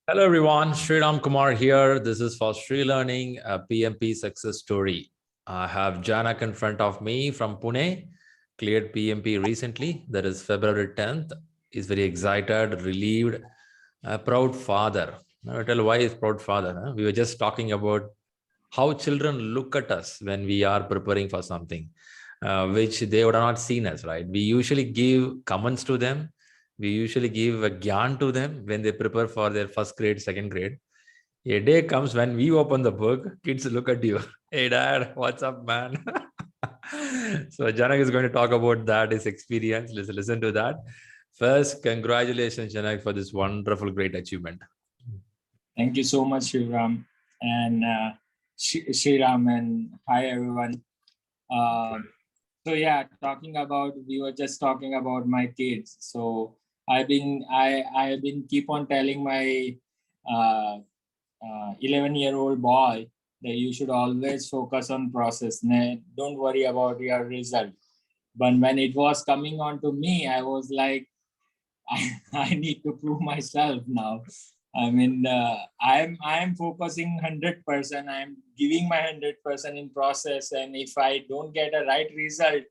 Hello everyone, Sriram Kumar here. This is for ShriLearning PMP success story. I have Janak in front of me from Pune, cleared PMP recently. That is February 10th. He's very excited, relieved, a proud father. Now I'll tell you why he's proud father. Huh? We were just talking about how children look at us when we are preparing for something, which they would have not seen us, right? We usually give comments to them. We usually give a gyan to them when they prepare for their first grade, second grade. A day comes when we open the book, kids look at you. Hey, dad, what's up, man? So, Janak is going to talk about that, his experience. Let's listen to that. First, congratulations, Janak, for this wonderful, great achievement. Thank you so much, Shriram. And Shriram, and hi, everyone. So yeah, we were just talking about my kids. So I've been keep on telling my 11-year-old boy that you should always focus on process. Don't worry about your result. But when it was coming on to me, I was like, I need to prove myself now. I mean, I'm focusing 100%. I'm giving my 100% in process, and if I don't get a right result,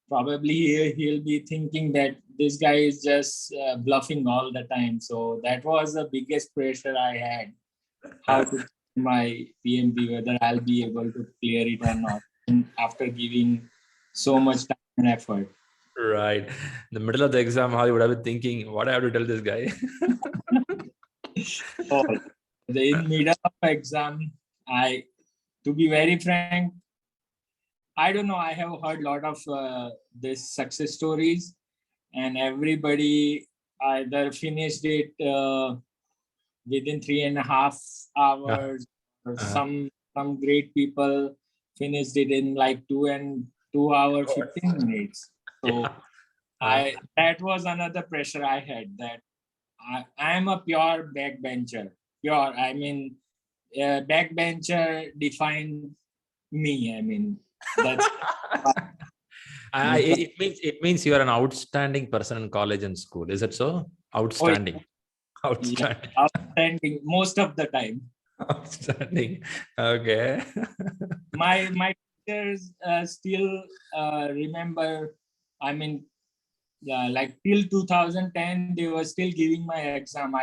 probably he'll be thinking that this guy is just bluffing all the time. So that was the biggest pressure I had. How to my PMP, whether I'll be able to clear it or not, and after giving so much time and effort. Right. In the middle of the exam, how you would have been thinking, what I have to tell this guy? So, in middle of exam, to be very frank, I don't know. I have heard a lot of this success stories, and everybody either finished it within 3.5 hours, or some great people finished it in like 2 hours 15 minutes. So that was another pressure I had, that I am a pure backbencher. Pure, I mean, backbencher defined me. I mean, that's it means you are an outstanding person in college and school. Is it so? Outstanding. Oh, yeah. Outstanding most of the time. Outstanding. Okay. my teachers still remember. I mean, like till 2010, they were still giving my exam.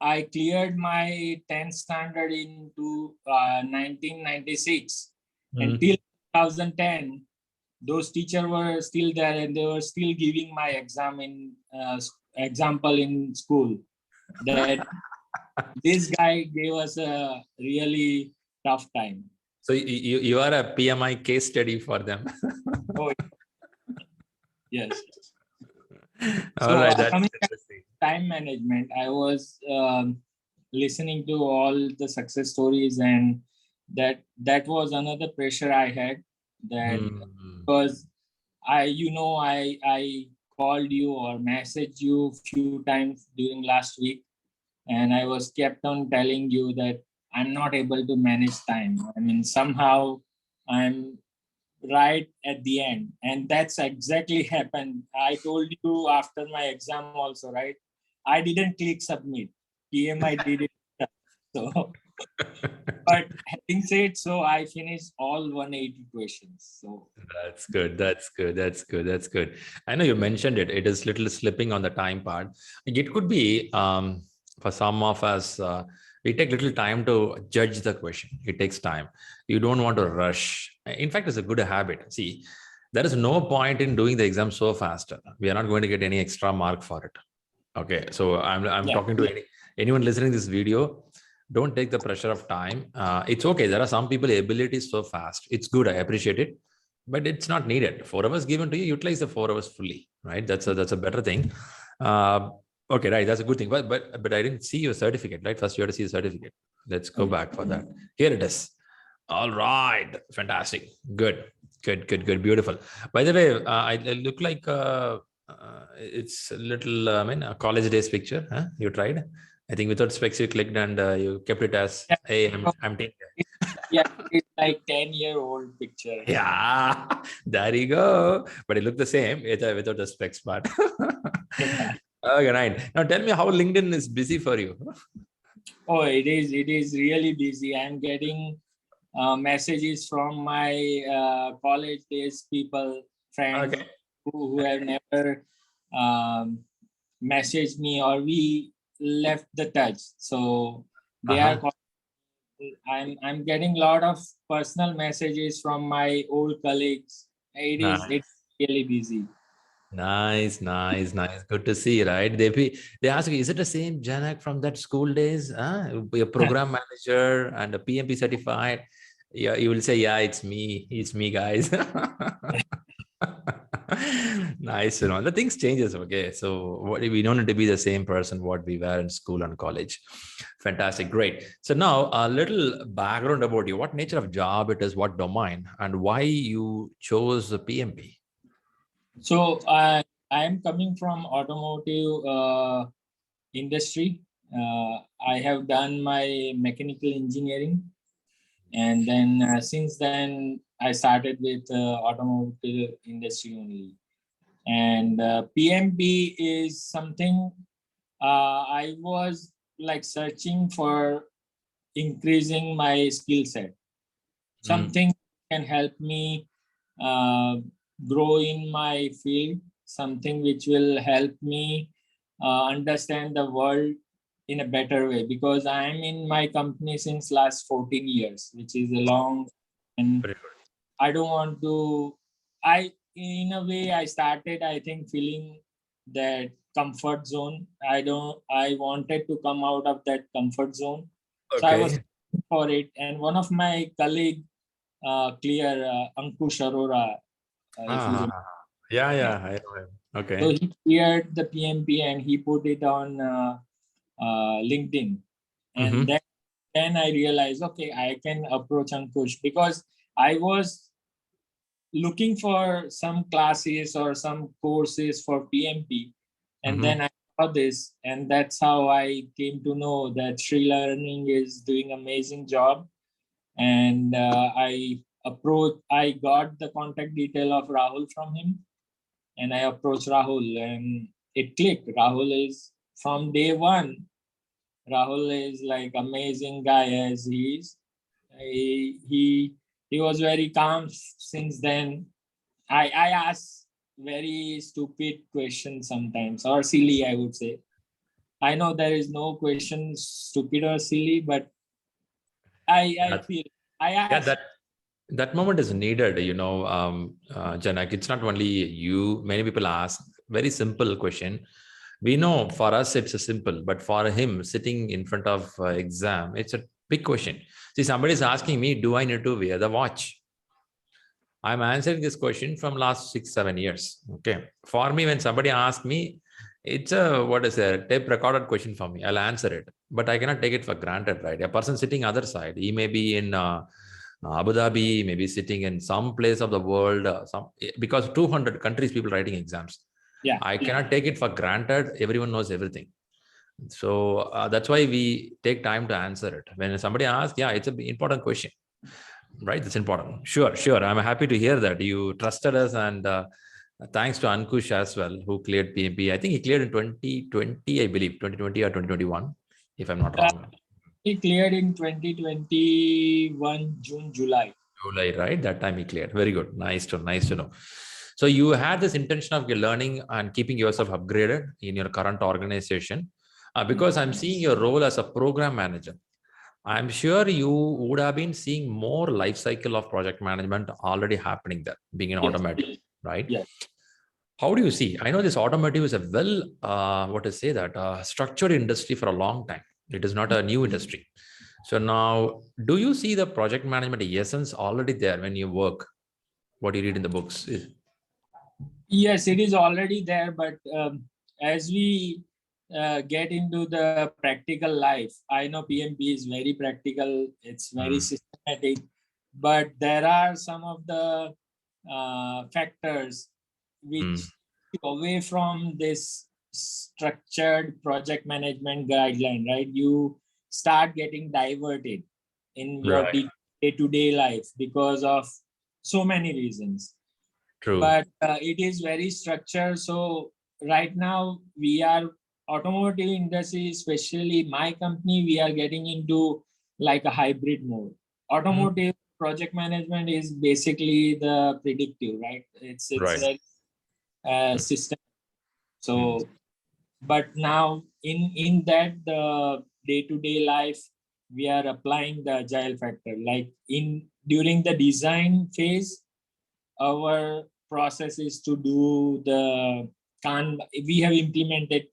I cleared my 10th standard in 1996, and till 2010, those teachers were still there, and they were still giving my exam in example in school. That this guy gave us a really tough time. So you are a PMI case study for them. Oh, yes. All right, that's coming back to time management, I was listening to all the success stories, and that was another pressure I had. That because I called you or messaged you few times during last week, and I was kept on telling you that I'm not able to manage time. I mean, somehow I'm right at the end, and that's exactly happened. I told you after my exam also, right? I didn't click submit. PMI did it. So, but having said so, I finished all 180 questions. So that's good. That's good. That's good. That's good. I know you mentioned it. It is little slipping on the time part. It could be for some of us. We take little time to judge the question. It takes time. You don't want to rush. In fact, it's a good habit. See, there is no point in doing the exam so fast. We are not going to get any extra mark for it. Okay, so I'm talking to anyone listening to this video. Don't take the pressure of time. It's okay. There are some people ability is so fast. It's good. I appreciate it, but it's not needed. 4 hours given to you, utilize the 4 hours fully. Right. That's a better thing. Okay, right. That's a good thing. But I didn't see your certificate. Right. First, you have to see the certificate. Let's go back for that. Here it is. All right. Fantastic. Good. Beautiful. By the way, I look like it's a little, a college days picture. Huh? You tried? I think without specs you clicked and you kept it as, hey, I'm taking it. Yeah, it's like 10-year-old picture. Yeah, there you go. But it looked the same without the specs part. Okay, right. Now tell me how LinkedIn is busy for you. Oh, it is really busy. I'm getting messages from my college days people, friends Okay. who have never um, messaged me, or we left the touch. So they are Uh-huh. I'm getting a lot of personal messages from my old colleagues. It's Nice. really busy. Nice, nice, nice. Good to see, right? They ask you, is it the same Janak from that school days? Be a program manager and a PMP certified. Yeah, you will say, yeah, it's me. It's me, guys. Nice, the things changes. Okay, so we don't need to be the same person what we were in school and college. Fantastic, great. So now a little background about you. What nature of job it is, what domain, and why you chose the PMP. So I am coming from automotive industry. I have done my mechanical engineering, and then since then I started with automotive industry only. And PMP is something I was like searching for increasing my skill set. Mm, Something can help me uh, grow in my field, something which will help me understand the world in a better way, because I am in my company since last 14 years, which is a long, and very good. I don't want to, I, in a way, I started, I think, feeling that comfort zone. I wanted to come out of that comfort zone. So I was Okay. for it. And one of my colleague, Ankush Arora, if you Ah, yeah, remember. yeah, I know him. So Okay. he cleared the PMP and he put it on LinkedIn. And Mm-hmm. then I realized, okay, I can approach Ankush, because I was looking for some classes or some courses for PMP. And Mm-hmm. then I saw this, and that's how I came to know that ShriLearning is doing amazing job. And I got the contact detail of Rahul from him, and I approached Rahul, and it clicked. Rahul is from day one. Rahul is like amazing guy as he is. He was very calm since then. I ask very stupid questions sometimes, or silly, I would say. I know there is no question stupid or silly, but I That, feel I yeah, ask. that moment is needed, Janak. It's not only you. Many people ask very simple question. We know for us it's a simple, but for him sitting in front of exam, it's a big question. See, somebody is asking me, do I need to wear the watch? I'm answering this question from last 6 7 years. Okay. For me, when somebody asks me, it's a what is a tape recorded question for me. I'll answer it, but I cannot take it for granted, right? A person sitting other side, he may be in Abu Dhabi, maybe sitting in some place of the world, because 200 countries people writing exams. Yeah. I cannot take it for granted. Everyone knows everything. So that's why we take time to answer it. When somebody asks, yeah, it's an important question. Right, that's important. Sure, sure. I'm happy to hear that you trusted us, and thanks to Ankush as well, who cleared PMP. I think he cleared in 2020, I believe, 2020 or 2021, if I'm not Uh, wrong. he cleared in 2021 June, July. July, right? That time he cleared. Very good. Nice to know. So you had this intention of learning and keeping yourself upgraded in your current organization, because I'm seeing your role as a program manager. I'm sure you would have been seeing more life cycle of project management already happening there, being in Yes. automotive, right? Yes. How do you see? I know this automotive is a what to say that structured industry for a long time. It is not a new industry. So now, do you see the project management essence already there when you work? What you read in the books? Yes, it is already there, but as we get into the practical life, I know PMP is very practical, it's very Mm, systematic, but there are some of the factors mm, which take away from this structured project management guideline, right? You start getting diverted in your right. day-to-day life because of so many reasons, True. but it is very structured. So right now we are automotive industry, especially my company, we are getting into like a hybrid mode. Automotive project management is basically the predictive, right? It's Right. very system. Mm. So, but now in that the day-to-day life, we are applying the agile factor. Like during the design phase, our process is to do the we have implemented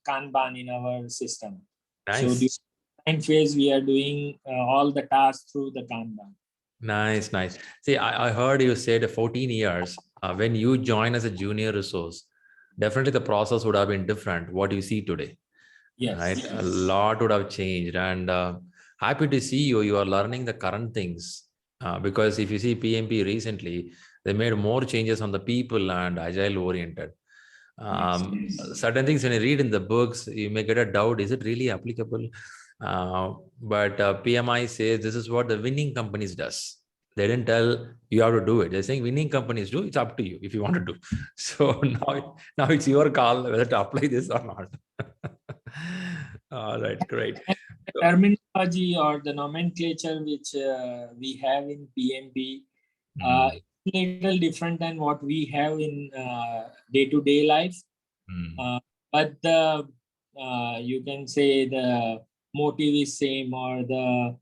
Kanban in our system. So during Nice. the design phase, we are doing all the tasks through the Kanban. Nice, nice. See, I heard you said 14 years. When you join as a junior resource, definitely the process would have been different. What you see today, right? Yes. A lot would have changed. And happy to see you. You are learning the current things. Because if you see PMP recently, they made more changes on the people and agile oriented. Certain things when you read in the books, you may get a doubt, is it really applicable? But PMI says this is what the winning companies does. They didn't tell you how to do it. They're saying winning companies do. It's up to you if you want to do. So now it's your call whether to apply this or not. All right, great. The terminology or the nomenclature which we have in PMP is a little different than what we have in day-to-day life. But the you can say the motive is same or the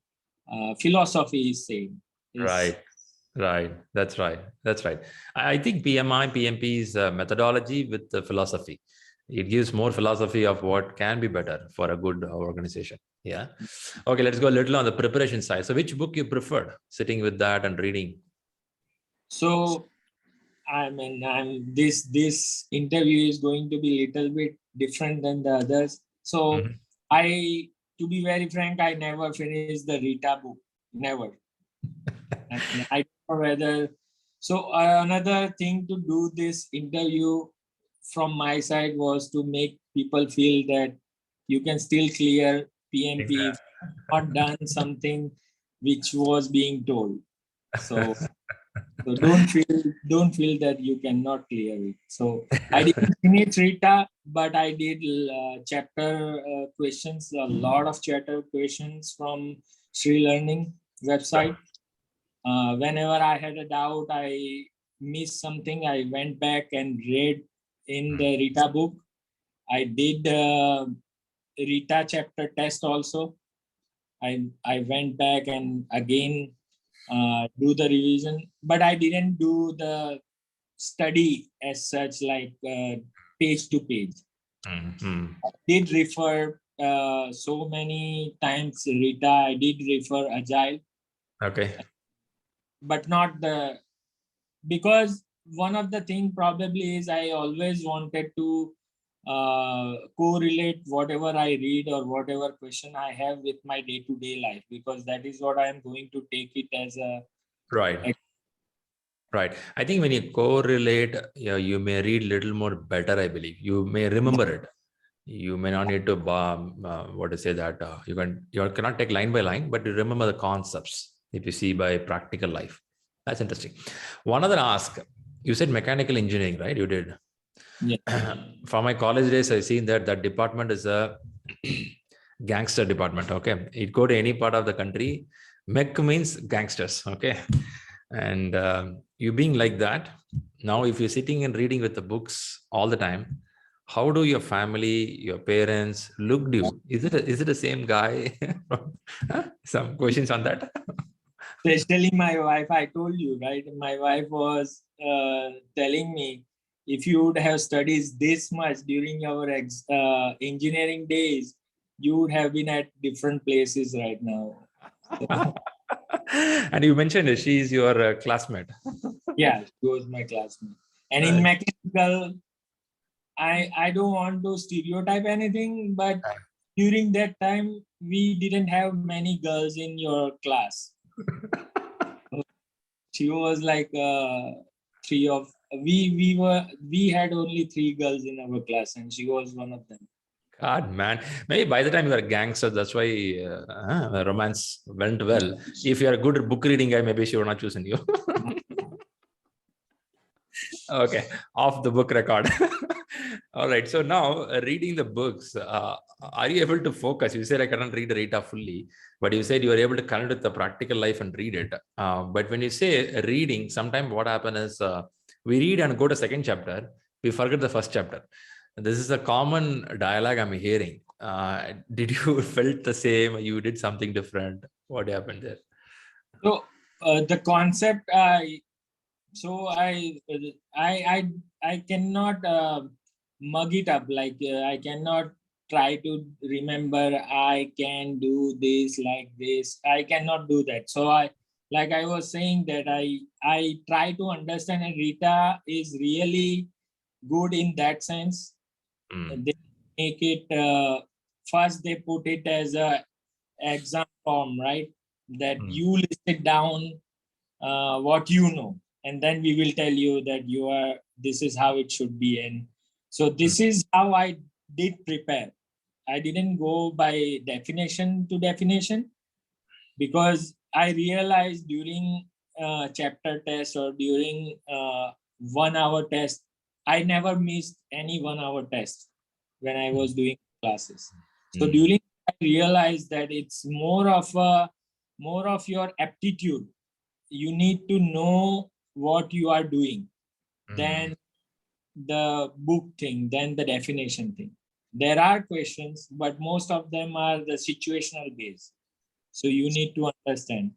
philosophy is same. Right. Right. That's right. That's right. I think PMI, PMP is a methodology with the philosophy. It gives more philosophy of what can be better for a good organization. Yeah. Okay. Let's go a little on the preparation side. So which book you preferred sitting with that and reading? So, I mean, this interview is going to be a little bit different than the others. So to be very frank, I never finished the Rita book. Never. And I don't know whether. So another thing to do this interview from my side was to make people feel that you can still clear PMP if you have not done something which was being told. So don't feel that you cannot clear it. So I didn't finish Rita, but I did chapter questions, a lot of chapter questions from ShriLearning website. Whenever I had a doubt, I missed something, I went back and read in the Rita book. I did Rita chapter test also. I went back and again do the revision, but I didn't do the study as such, like page to page. I did refer so many times Rita. I did refer Agile. Okay. But not the, because one of the thing probably is I always wanted to correlate whatever I read or whatever question I have with my day-to-day life, because that is what I am going to take it as a right. Right. I think when you correlate, you may read little more better, I believe. You may remember it. You may not need to what to say that you cannot take line by line, but you remember the concepts if you see by practical life. That's interesting. One other ask, you said mechanical engineering, right? You did. Yeah. For my college days, I seen that department is a gangster department. Okay. It go to any part of the country. Mech means gangsters. Okay. And you being like that, now if you're sitting and reading with the books all the time, how do your family, your parents look to you? Is it the same guy? Some questions on that. Especially my wife, I told you, right? My wife was telling me, if you would have studied this much during your engineering days, you would have been at different places right now. So, and you mentioned she is your classmate. yeah, she was my classmate. And in mechanical, I don't want to stereotype anything, but during that time, we didn't have many girls in your class. She was like we had only 3 girls in our class, and she was one of them. God, man. Maybe by the time you were a gangster, that's why romance went well. If you're a good book reading guy, maybe she would not choosing you. Okay, off the book record. All right. So now reading the books, are you able to focus? You said I cannot read the Rita fully, but you said you were able to connect with the practical life and read it. But when you say reading, sometimes what happens is we read and go to second chapter, we forget the first chapter. This is a common dialogue I'm hearing. Did you felt the same? You did something different? What happened there? So the concept, so I cannot mug it up. Like I cannot try to remember. I can do this like this. I cannot do that. So like I was saying that I try to understand, and Rita is really good in that sense. They make it first. They put it as a exam form, right? That you list it down what you know, and then we will tell you that this is how it should be. And so this is how I did prepare. I didn't go by definition to definition, because I realized during chapter test or during 1 hour test, I never missed any 1 hour test when I was doing classes. So during, I realized that it's more of your aptitude. You need to know what you are doing than the book thing, than the definition thing. There are questions, but most of them are the situational based. So you need to understand.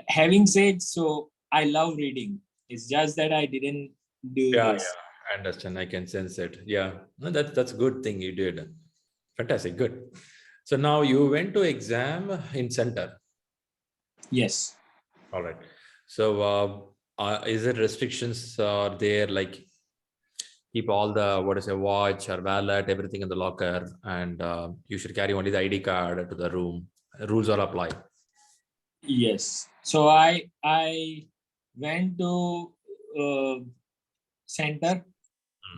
Having said so, I love reading. It's just that I didn't do Yeah, this. I understand. I can sense it. Yeah, no, that's a good thing you did. Fantastic, good. So now you went to exam in center. Yes. All right. So is there restrictions there, like keep all the what is a watch or wallet, everything in the locker, and you should carry only the ID card to the room. Rules all apply. Yes. So I went to center.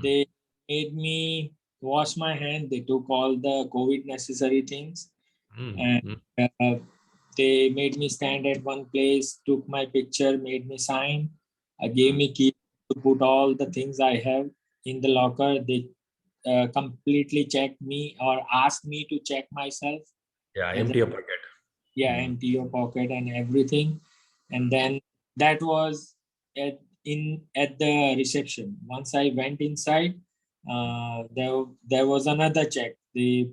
They made me wash my hand. They took all the COVID necessary things, and they made me stand at one place, took my picture, made me sign, gave me key to put all the things I have in the locker. They completely checked me or asked me to check myself. Yeah, Whether, empty your pocket. empty your pocket and everything. And then that was at the reception. Once I went inside, there was another check. They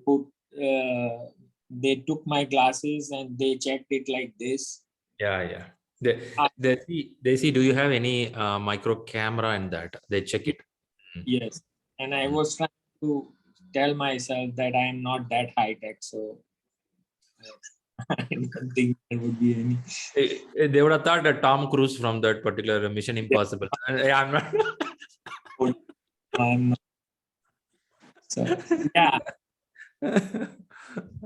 took my glasses and they checked it like this. Yeah, yeah. They see. Do you have any micro camera in that? They check it. Yes, and I was trying to tell myself that I am not that high tech, so I don't think there would be any. They would have thought that Tom Cruise from that particular Mission Impossible. Yeah, I'm not. I'm not. So yeah,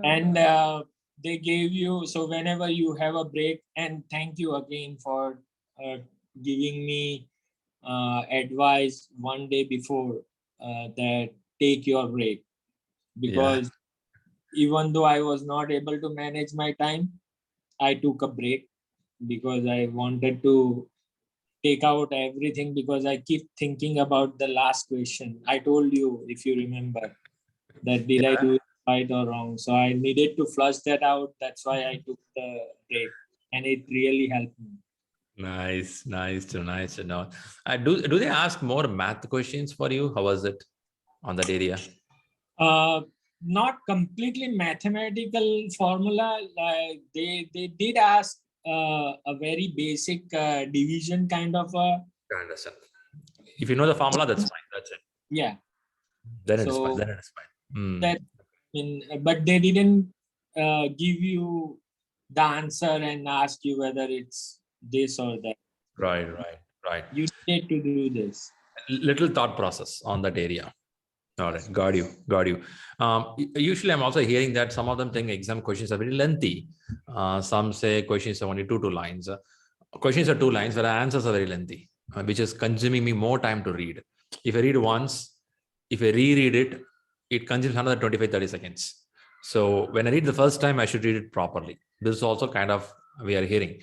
and they gave you, so whenever you have a break, and thank you again for giving me advice one day before that take your break, because even though I was not able to manage my time, I took a break because I wanted to take out everything, because I keep thinking about the last question. I told you, if you remember, that did I do it right or wrong? So I needed to flush that out. That's why I took the break, and it really helped me. Nice, nice to know. Do they ask more math questions for you? How was it on that area? Not completely mathematical formula. Like they did ask a very basic division kind of a. I understand. If you know the formula, that's fine. That's it. Yeah. Then it is fine. So Then it is fine. that but they didn't give you the answer and ask you whether it's this or that. Right. You need to do this. Little thought process on that area. All right, got you. Usually, I'm also hearing that some of them think exam questions are very lengthy. Some say questions are only two lines. Questions are 2 lines, but answers are very lengthy, which is consuming me more time to read. If I read once, if I reread it, it consumes another 25-30 seconds. So when I read the first time, I should read it properly. This is also kind of we are hearing.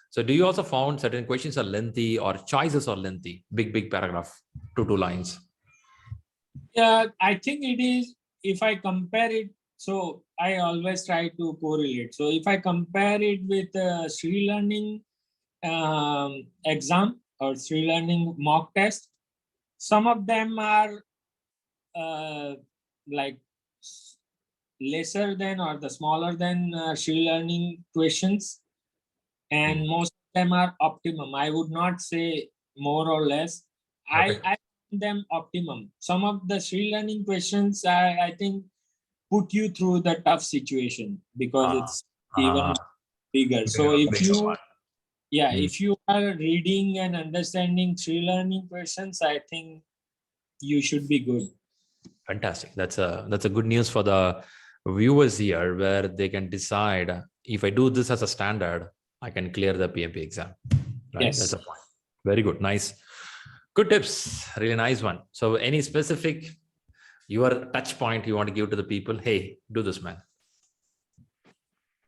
So do you also found certain questions are lengthy or choices are lengthy? Big paragraph, two lines. Yeah, I think it is, if I compare it, so I always try to correlate. So if I compare it with ShriLearning exam or ShriLearning mock test, some of them are uh, like lesser than or the smaller than ShriLearning questions, and most of them are optimum. I would not say more or less. Okay. I find them optimum. Some of the ShriLearning questions, I think, put you through the tough situation because Uh, it's even uh, bigger. So bigger, if bigger you, one. yeah, Hmm. if you are reading and understanding ShriLearning questions, I think you should be good. Fantastic. That's a good news for the viewers here, where they can decide if I do this as a standard, I can clear the PMP exam. Right? That's Yes. a point. Very good. Nice. Good tips. Really nice one. So, any specific your touch point you want to give to the people? Hey, do this, man.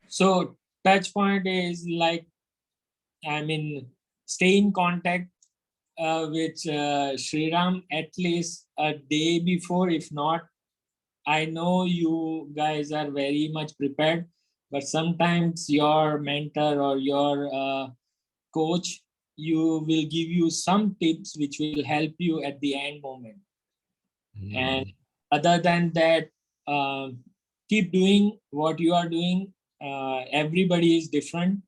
So touch point is like, I mean, stay in contact with Shriram at least a day before. If not, I know you guys are very much prepared, but sometimes your mentor or your coach, you will give you some tips which will help you at the end moment. And Hmm. other than that, uh, keep doing what you are doing. Everybody is different,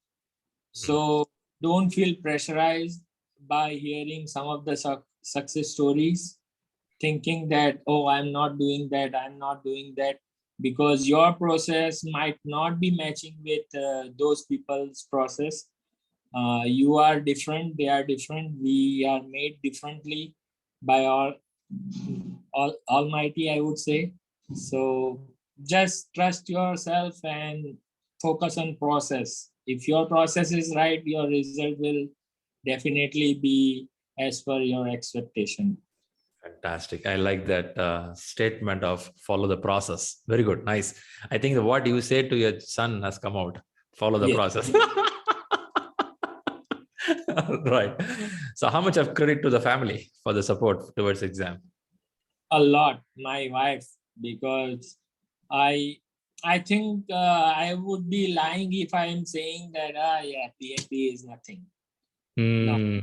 so don't feel pressurized by hearing some of the success stories, thinking that, oh, I'm not doing that, I'm not doing that, because your process might not be matching with those people's process. You are different, they are different, we are made differently by all Almighty, I would say. So just trust yourself and focus on process. If your process is right, your result will definitely be as per your expectation. Fantastic. I like that statement of follow the process. Very good. Nice. I think what you say to your son has come out. Follow the Yes, process. Right. So, how much of credit to the family for the support towards exam? a lot. My wife, because I I think I would be lying if I am saying that yeah, PMP is nothing. No, Hmm.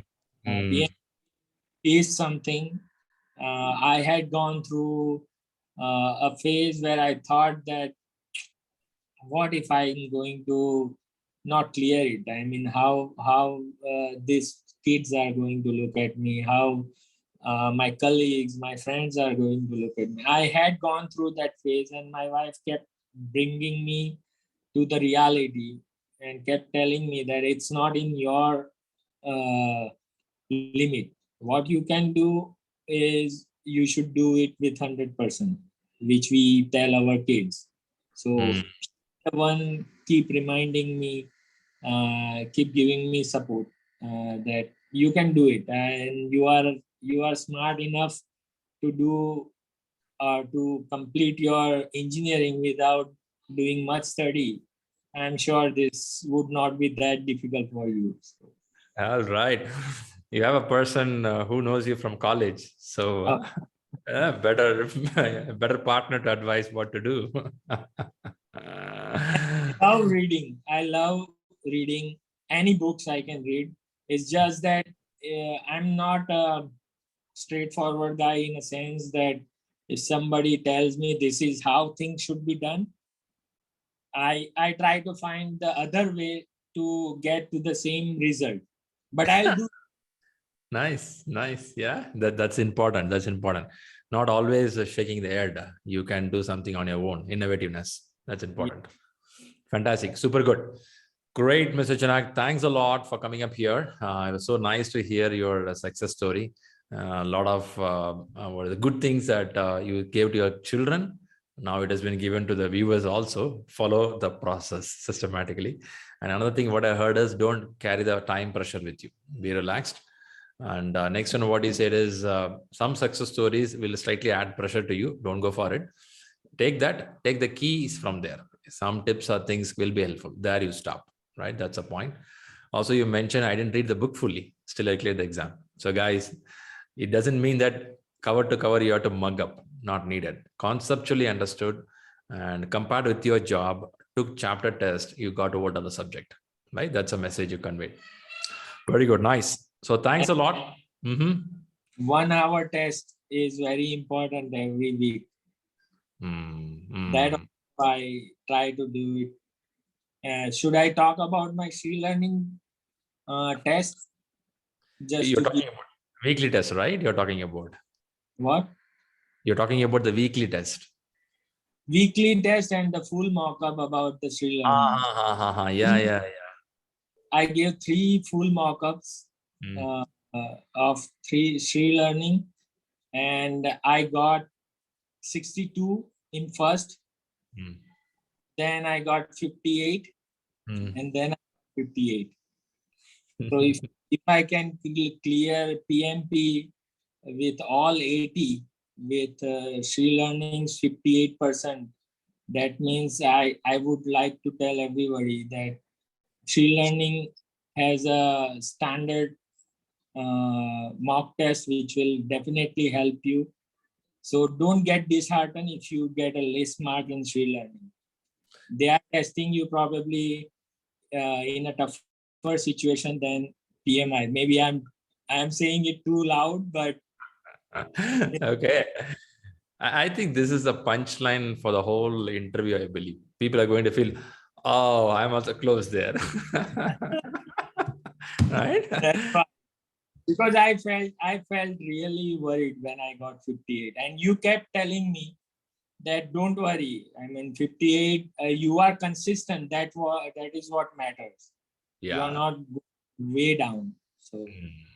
Hmm. PMP is something. I had gone through a phase where I thought that, what if I'm going to not clear it? I mean, how these kids are going to look at me? How my colleagues, my friends are going to look at me? I had gone through that phase, and my wife kept bringing me to the reality and kept telling me that it's not in your uh, limit. What you can do is you should do it with 100%, which we tell our kids. So Hmm. the one keep reminding me, keep giving me support, that you can do it, and you are smart enough to do to complete your engineering without doing much study. I'm sure this would not be that difficult for you. So, All right. You have a person who knows you from college. So, uh, better, better partner to advise what to do. I love reading. I love reading any books I can read. It's just that I'm not a straightforward guy, in a sense that if somebody tells me this is how things should be done, I try to find the other way to get to the same result. But I'll do. Nice, nice. Yeah, that's important. That's important. Not always shaking the head. You can do something on your own. Innovativeness. That's important. Fantastic. Super good. Great, Mr. Janak. Thanks a lot for coming up here. It was so nice to hear your success story. A lot of what are the good things that you gave to your children. Now it has been given to the viewers also. Follow the process systematically. And another thing, what I heard is don't carry the time pressure with you. Be relaxed. And next one, what he said is some success stories will slightly add pressure to you. Don't go for it. Take that, take the keys from there. Some tips or things will be helpful. There you stop, right? That's a point. Also, you mentioned I didn't read the book fully. Still, I cleared the exam. So, guys, it doesn't mean that cover to cover, you have to mug up, not needed. Conceptually understood and compared with your job, took chapter test, you got over on the subject, right? That's a message you conveyed. Very good. Nice. So thanks a lot. 1 hour test is very important every week. That I try to do it. Should I talk about my ShriLearning test? You're talking about weekly test, right? You're talking about what? You're talking about the weekly test. Weekly test and the full mock-up about the ShriLearning. Yeah. I gave 3 full mock-ups of 3 ShriLearning, and I got 62 in first. Then I got 58, and then 58. So if I can clear PMP with all 80 with ShriLearning's 58%, that means I would like to tell everybody that ShriLearning has a standard mock test which will definitely help you. So don't get disheartened if you get a less mark in ShriLearning. They are testing you probably in a tougher situation than PMI. Maybe I'm saying it too loud, but okay. I think this is the punchline for the whole interview. I believe people are going to feel, oh, I'm also close there. Right? Because I felt really worried when I got 58, and you kept telling me that don't worry. I mean, 58, you are consistent. That is what matters. Yeah. You are not way down. So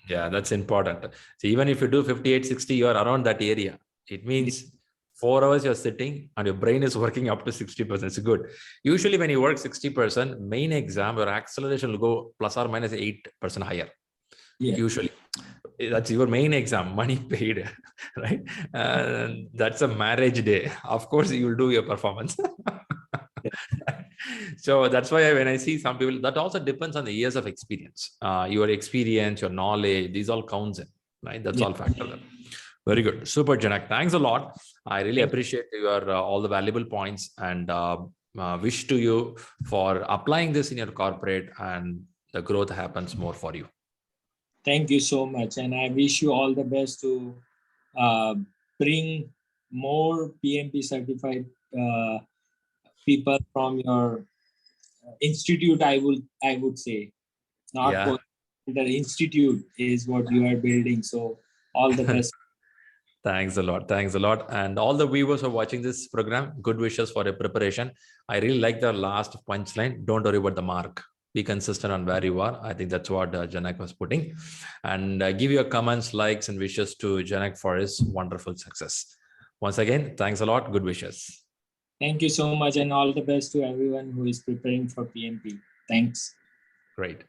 yeah, that's important. So even if you do 58, 60, you are around that area. It means 4 hours you're sitting and your brain is working up to 60%. It's good. Usually when you work 60%, main exam, your acceleration will go plus or minus 8% higher. Yeah. Usually. That's your main exam, money paid, right? That's a marriage day. Of course, you will do your performance. So that's why when I see some people, that also depends on the years of experience. Your experience, your knowledge, these all counts in, right? That's all factor. Very good. Super, Janak. Thanks a lot. I really appreciate your all the valuable points, and wish to you for applying this in your corporate, and the growth happens more for you. Thank you so much. And I wish you all the best to bring more PMP certified people from your institute. I would say, not the institute is what you are building. So all the best. Thanks a lot. Thanks a lot. And all the viewers who are watching this program, good wishes for your preparation. I really like the last punchline. Don't worry about the mark. Be consistent on where you are. I think that's what Janak was putting. And give your comments, likes, and wishes to Janak for his wonderful success. Once again, thanks a lot. Good wishes. Thank you so much, and all the best to everyone who is preparing for PMP. Thanks. Great.